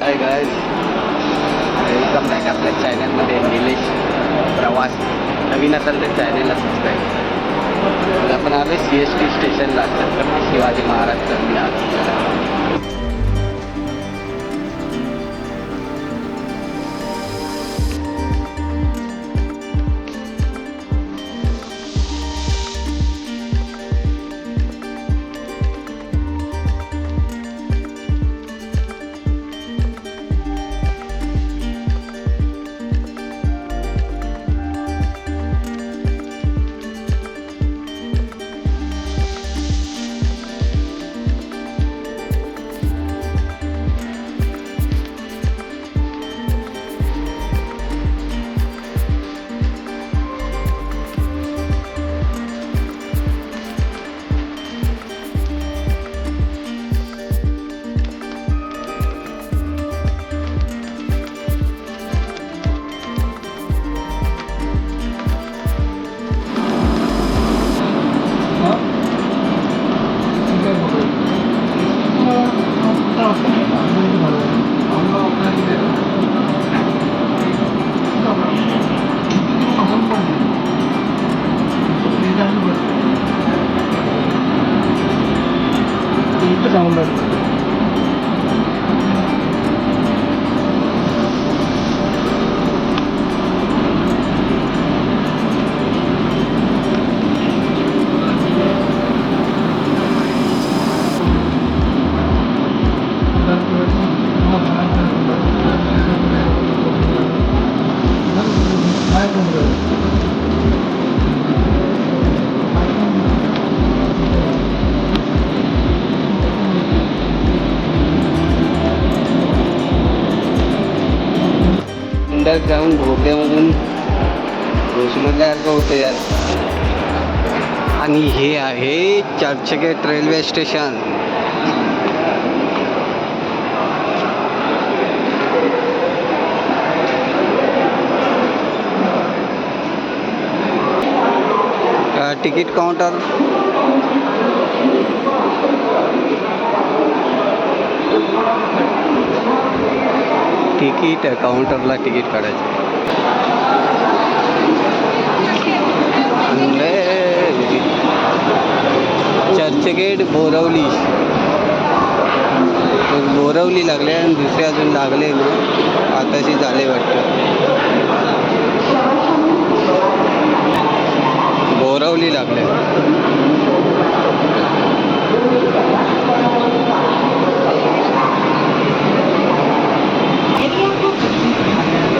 Hi guys, welcome back आपल्या चॅनलमध्ये निलेश प्रवास. नवीन असेल तर चॅनलला सबस्क्राईब. आपण आलो CST स्टेशनला, छत्रपती शिवाजी महाराज टर्मिनस. अंडरग्राउंड भोग्यामधून घुसमटल्यासारखं होतं यार. आणि हे आहे Churchgate railway station. Ticket counter. Ticket काउंटरला तिकीट काढायचं. चर्चगेट बोरवली लागले आणि दुसरे अजून लागले ना, आताशी झाले वाटतं. बोरवली लागले.